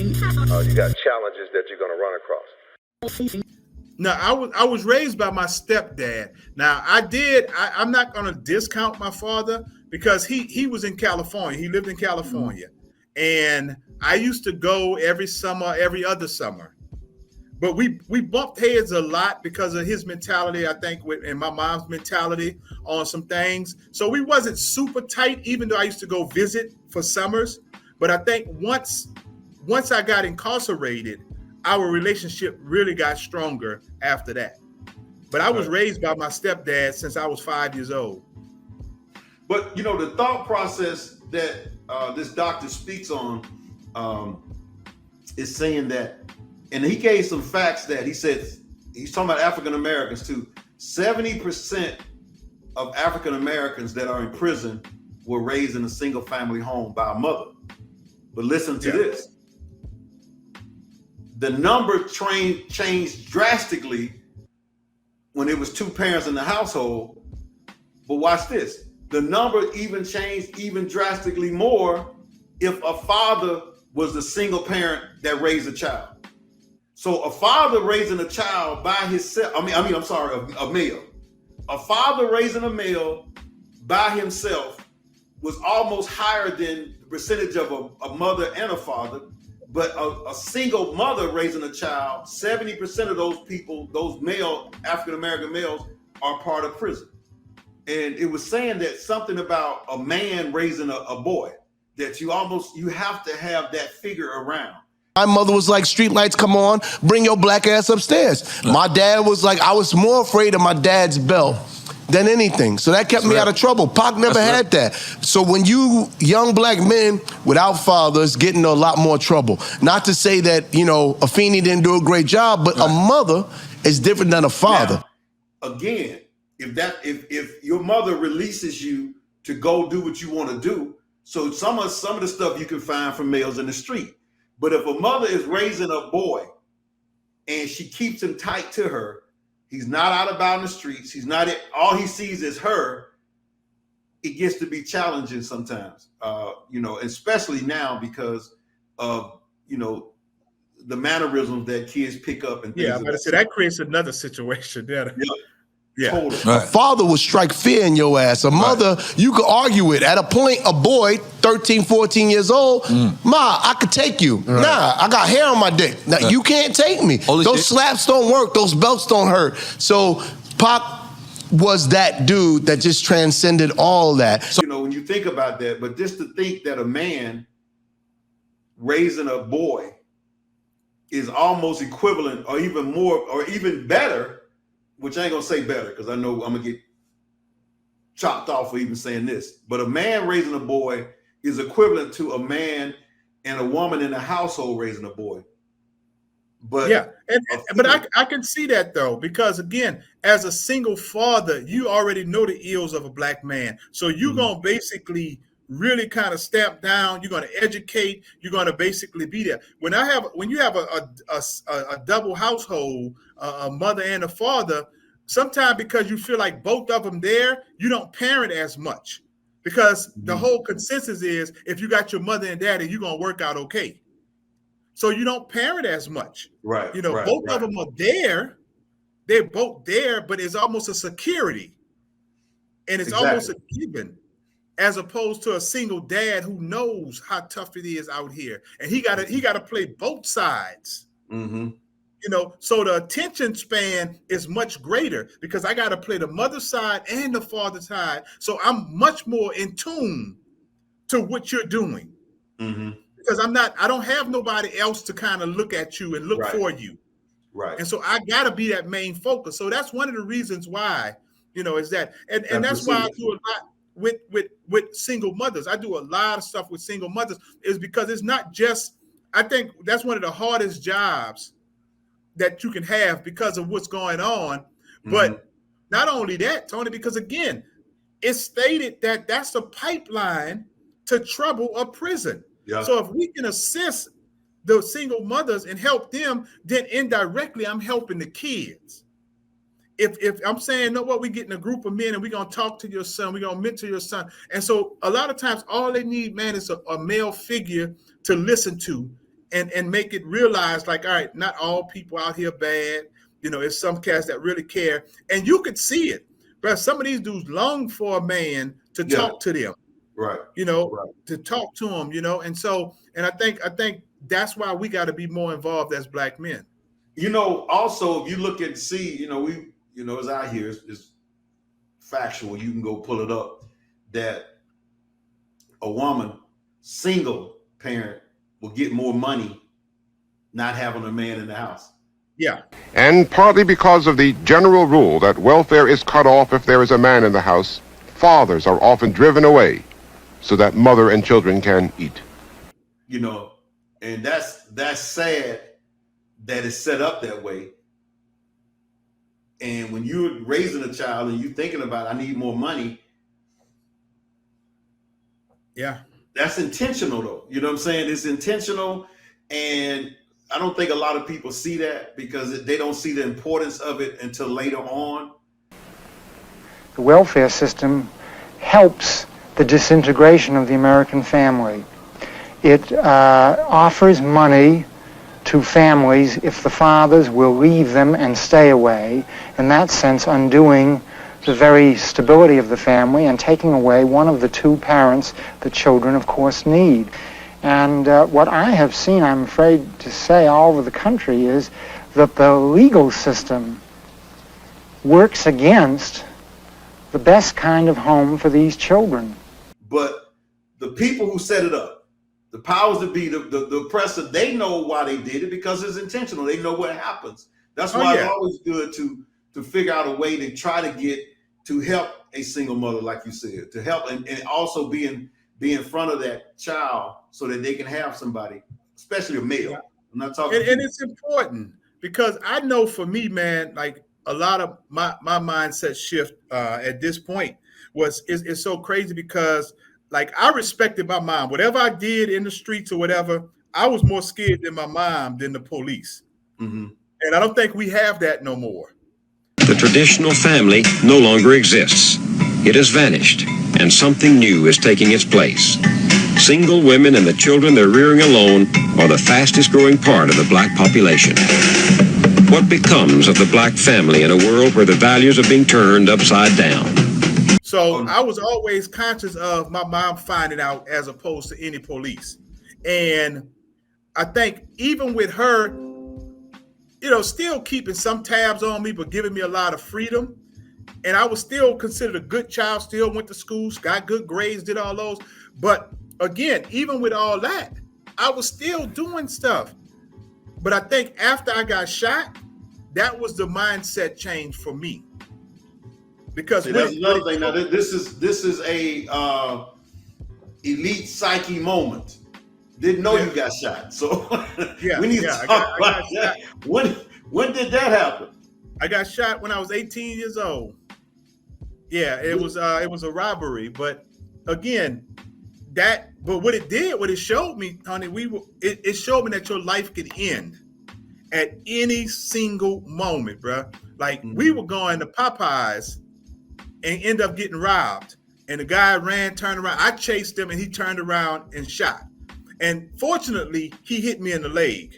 You got challenges that you're going to run across. Now, I was raised by my stepdad. Now, I'm not going to discount my father because he was in California. He lived in California. And I used to go every summer, every other summer. But we bumped heads a lot because of his mentality, I think, and my mom's mentality on some things. So we wasn't super tight, even though I used to go visit for summers. But I think once I got incarcerated, our relationship really got stronger after that. But I was raised by my stepdad since I was 5 years old. But, the thought process that this doctor speaks on is saying that, and he gave some facts that he said, he's talking about African Americans too. 70% of African Americans that are in prison were raised in a single family home by a mother. But listen to this. The number changed drastically when it was two parents in the household. But watch this. The number even changed even drastically more if a father was the single parent that raised a child. So a father raising a child by himself, a male. A father raising a male by himself was almost higher than the percentage of a mother and a father. But a single mother raising a child, 70% of those people, those male, African-American males, are part of prison. And it was saying that something about a man raising a boy, that you have to have that figure around. My mother was like, street lights come on, bring your black ass upstairs. My dad was like, I was more afraid of my dad's belt than anything. So that kept me out of trouble. Pac never had that. So when you young black men without fathers get into a lot more trouble, not to say that, Afeni didn't do a great job, but a mother is different than a father. Now, again, if your mother releases you to go do what you want to do, so some of the stuff you can find from males in the street. But if a mother is raising a boy and she keeps him tight to her, he's not out about in the streets. All he sees is her. It gets to be challenging sometimes, especially now because of, the mannerisms that kids pick up and things. Yeah, but that creates another situation there. Yeah. Totally. A father would strike fear in your ass. A mother, you could argue it. At a point, a boy, 13, 14 years old, Ma, I could take you. Right. Nah, I got hair on my dick. Now, you can't take me. Those slaps don't work. Those belts don't hurt. So Pac was that dude that just transcended all that. So, when you think about that, but just to think that a man raising a boy is almost equivalent or even more or even better, which I ain't gonna say better because I know I'm gonna get chopped off for even saying this. But a man raising a boy is equivalent to a man and a woman in a household raising a boy. But yeah, but I can see that though, because again, as a single father, you already know the ills of a black man. So you're gonna basically really kind of stamp down. You're gonna educate. You're gonna basically be there. When you have a double household, a mother and a father, sometimes because you feel like both of them there, you don't parent as much because the whole consensus is if you got your mother and daddy, you're gonna work out okay. So you don't parent as much. Right. Both of them are there. They're both there, but it's almost a security. And it's almost a given, as opposed to a single dad who knows how tough it is out here. And he gotta play both sides. Mm-hmm. So the attention span is much greater because I gotta play the mother side and the father side. So I'm much more in tune to what you're doing. Mm-hmm. Because I don't have nobody else to kind of look at you and look for you. Right. And so I got to be that main focus. So that's one of the reasons why, is that. And that's why I do a lot with single mothers. I do a lot of stuff with single mothers is because it's not just, I think that's one of the hardest jobs that you can have because of what's going on. But not only that, Tony, because again, it's stated that that's a pipeline to trouble a prison. Yeah. So if we can assist the single mothers and help them, then indirectly I'm helping the kids. If I'm saying, no, what, we get in a group of men and we're gonna talk to your son, we're gonna mentor your son. And so a lot of times all they need, man, is a male figure to listen to and make it realize, like, all right, not all people out here bad. You know, it's some cats that really care, and you could see it. But some of these dudes long for a man to talk to them, right? You know, to talk to them, you know. And so, and I think that's why we got to be more involved as Black men. You know, also, if you look and see, you know, it's out here, it's factual. You can go pull it up that a woman, single parent, will get more money not having a man in the house. Yeah. And partly because of the general rule that welfare is cut off if there is a man in the house, fathers are often driven away so that mother and children can eat. You know, and that's sad that it's set up that way. And when you're raising a child and you're thinking about, I need more money. Yeah. That's intentional though. You know what I'm saying? It's intentional. And I don't think a lot of people see that because they don't see the importance of it until later on. The welfare system helps the disintegration of the American family. It offers money to families if the fathers will leave them and stay away, in that sense undoing the very stability of the family and taking away one of the two parents that children, of course, need. And what I have seen, I'm afraid to say, all over the country is that the legal system works against the best kind of home for these children. But the people who set it up, the powers that be, the oppressor, they know why they did it because it's intentional. They know what happens. That's why it's always good to figure out a way to try to help a single mother, like you said, to help and also be in front of that child so that they can have somebody, especially a male. I'm not talking. And it's important because I know for me, man, like a lot of my mindset shift at this point is so crazy because like I respected my mom. Whatever I did in the streets or whatever, I was more scared than my mom than the police. Mm-hmm. And I don't think we have that no more. The traditional family no longer exists. It has vanished, and something new is taking its place. Single women and the children they're rearing alone are the fastest growing part of the Black population. What becomes of the Black family in a world where the values are being turned upside down? So I was always conscious of my mom finding out as opposed to any police. And I think even with her, you know, still keeping some tabs on me, but giving me a lot of freedom. And I was still considered a good child, still went to school, got good grades, did all those. But again, even with all that, I was still doing stuff. But I think after I got shot, that was the mindset change for me. Because that's another thing. Now this is a elite psyche moment. Didn't know you got shot, so we need to talk about that. When did that happen? I got shot when I was 18 years old. Yeah, it was a robbery, but again, but what it showed me, honey, it showed me that your life could end at any single moment, bro. Like we were going to Popeyes and end up getting robbed, and the guy turned around. I chased him, and he turned around and shot. And fortunately, he hit me in the leg.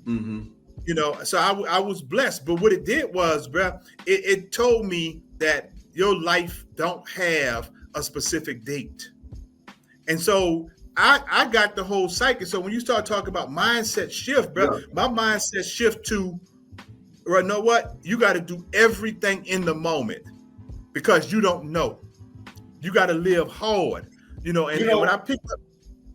Mm-hmm. You know, so I was blessed. But what it did was, bro, it told me that your life don't have a specific date. And so I got the whole cycle. So when you start talking about mindset shift, bro, my mindset shift to, you know what? You got to do everything in the moment because you don't know. You got to live hard, you know. And when I picked up,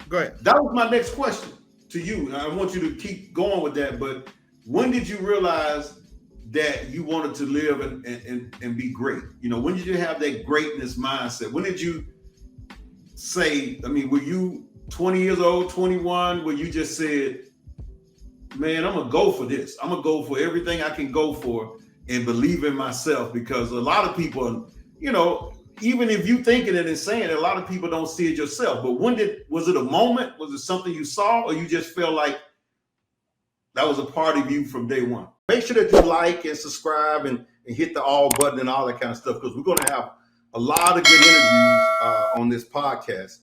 go ahead. That was my next question to you. I want you to keep going with that. But when did you realize that you wanted to live and be great? You know, when did you have that greatness mindset? When did you say, I mean, were you 20 years old, 21, where you just said, man, I'm going to go for this. I'm going to go for everything I can go for and believe in myself? Because a lot of people, you know, even if you thinking it and saying it, a lot of people don't see it yourself. But was it a moment? Was it something you saw, or you just felt like that was a part of you from day one? Make sure that you like and subscribe and hit the all button and all that kind of stuff, because we're going to have a lot of good interviews on this podcast.